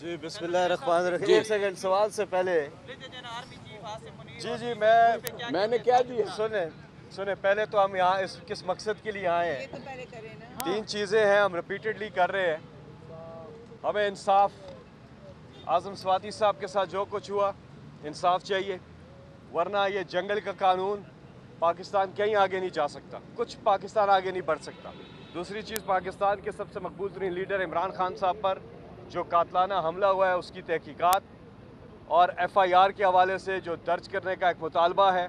जी बिस्मिल्लाहिर्रहमानिर्रहीम। एक सेकंड सवाल से पहले जी मैंने क्या दिया सुने पहले तो हम यहाँ किस मकसद के लिए आए हैं। तो 3 चीज़ें हैं हम रिपीटेडली कर रहे हैं। हमें इंसाफ, आज़म स्वाति साहब के साथ जो कुछ हुआ इंसाफ चाहिए, वरना ये जंगल का कानून पाकिस्तान कहीं आगे नहीं जा सकता, कुछ पाकिस्तान आगे नहीं बढ़ सकता। दूसरी चीज़, पाकिस्तान के सबसे मकबूल तरीन लीडर इमरान खान साहब पर जो कातलाना हमला हुआ है उसकी तहकीकात और FIR के हवाले से जो दर्ज करने का एक मुतालबा है,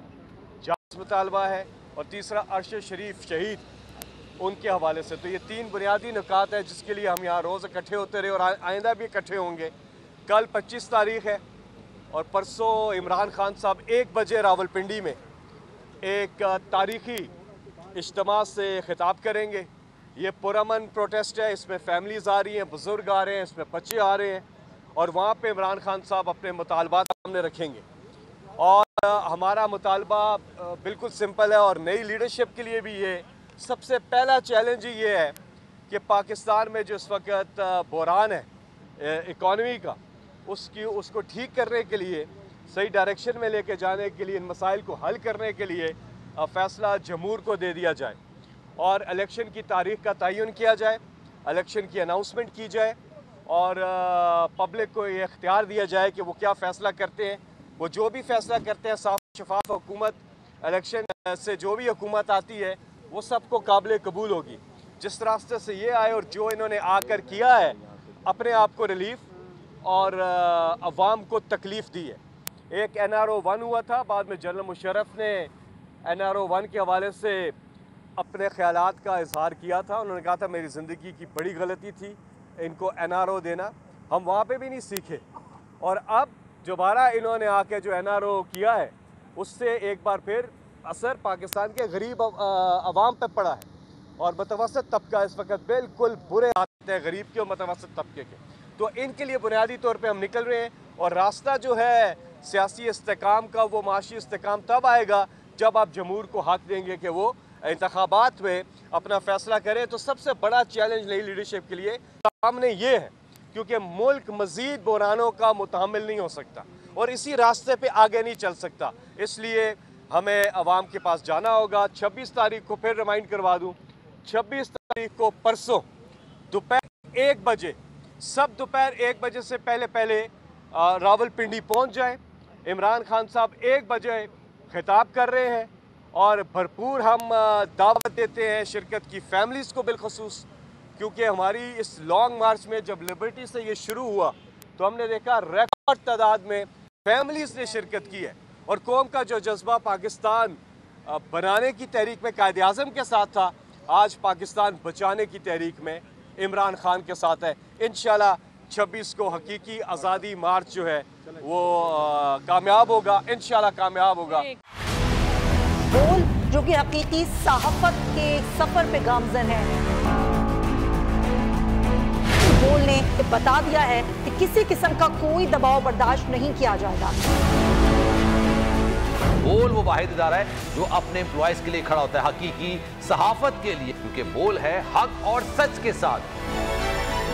जांच मुतालबा है, और तीसरा अरशद शरीफ शहीद उनके हवाले से। तो ये 3 बुनियादी नुकात है जिसके लिए हम यहाँ रोज़ इकट्ठे होते रहे और आइंदा भी इकट्ठे होंगे। कल 25 तारीख़ है और परसों इमरान खान साहब 1 बजे रावलपिंडी में एक तारीख़ी इज्तिमा से ख़िताब करेंगे। ये पुरअमन प्रोटेस्ट है, इसमें फैमिलीज़ आ रही हैं, बुज़ुर्ग आ रहे हैं, इसमें बच्चे आ रहे हैं, और वहाँ पे इमरान खान साहब अपने मुतालबात सामने रखेंगे। और हमारा मुतालबा बिल्कुल सिंपल है, और नई लीडरशिप के लिए भी ये सबसे पहला चैलेंज ये है कि पाकिस्तान में जो इस वक्त बहरान है इकॉनमी का, उसको ठीक करने के लिए, सही डायरेक्शन में लेके जाने के लिए, इन मसाइल को हल करने के लिए फ़ैसला जमहूर को दे दिया जाए और इलेक्शन की तारीख़ का तयन किया जाए, इलेक्शन की अनाउंसमेंट की जाए और पब्लिक को ये इख्तियार दिया जाए कि वो क्या फ़ैसला करते हैं। वो जो भी फ़ैसला करते हैं, साफ शफाफ हुकूमत, इलेक्शन से जो भी हुकूमत आती है वो सबको काबिल कबूल होगी। जिस रास्ते से ये आए और जो इन्होंने आकर किया है, अपने आप को रिलीफ और अवाम को तकलीफ़ दी है। एक NRO 1 हुआ था, बाद में जनरल मुशर्रफ ने NRO 1 के हवाले से अपने ख्यालात का इजहार किया था। उन्होंने कहा था मेरी ज़िंदगी की बड़ी गलती थी इनको NRO देना, हम वहाँ पे भी नहीं सीखे, और अब दोबारा इन्होंने आके जो NRO किया है उससे एक बार फिर असर पाकिस्तान के गरीब अवाम पे पड़ा है, और मतवसत तबका इस वक्त बिल्कुल बुरे हालात हैं गरीब के और मतवसत तबके के। तो इनके लिए बुनियादी तौर पे हम निकल रहे हैं, और रास्ता जो है सियासी इस्तेकाम का, वो माशी इस्तेकाम तब आएगा जब आप जमहूर को हक देंगे कि वो इंतखाबात में अपना फ़ैसला करें। तो सबसे बड़ा चैलेंज नई लीडरशिप के लिए सामने ये है, क्योंकि मुल्क मज़ीद बहरानों का मुतहम्मिल नहीं हो सकता और इसी रास्ते पे आगे नहीं चल सकता। इसलिए हमें आवाम के पास जाना होगा। 26 तारीख को फिर रिमाइंड करवा दूँ, 26 तारीख को परसों दोपहर 1 बजे, सब दोपहर 1 बजे से पहले रावलपिंडी पहुँच जाएँ। इमरान खान साहब 1 बजे खिताब कर रहे हैं और भरपूर हम दावत देते हैं शिरकत की फैमिलीज़ को बिलखसूस, क्योंकि हमारी इस लॉन्ग मार्च में जब लिबर्टी से ये शुरू हुआ तो हमने देखा रिकॉर्ड तादाद में फैमिलीज़ ने शिरकत की है, और कौम का जो जज्बा पाकिस्तान बनाने की तहरीक में कायद आज़म के साथ था, आज पाकिस्तान बचाने की तहरीक में इमरान खान के साथ है। इंशाल्लाह 26 को हकीकी आज़ादी मार्च जो है वो कामयाब होगा, इंशाल्लाह कामयाब होगा। बोल जो कि हकीकी सहाफत के सफर पे गामजन है, बोल ने बता दिया है कि किसी किस्म का कोई दबाव बर्दाश्त नहीं किया जाएगा। बोल वो वाहिद इदारा है जो अपने एम्प्लॉयज के लिए खड़ा होता है, हकीकी सहाफत के लिए, क्योंकि बोल है हक और सच के साथ।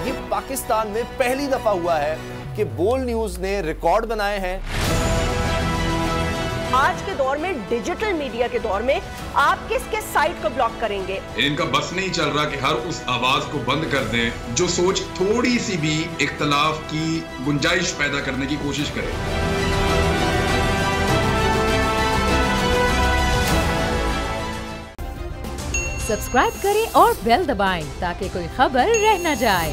ये पाकिस्तान में पहली दफा हुआ है कि बोल न्यूज ने रिकॉर्ड बनाए हैं। आज के दौर में, डिजिटल मीडिया के दौर में, आप किसके साइट को ब्लॉक करेंगे? इनका बस नहीं चल रहा कि हर उस आवाज को बंद कर दें जो सोच थोड़ी सी भी इख्तलाफ की गुंजाइश पैदा करने की कोशिश करे। सब्सक्राइब करें और बेल दबाएं ताकि कोई खबर रह न जाए।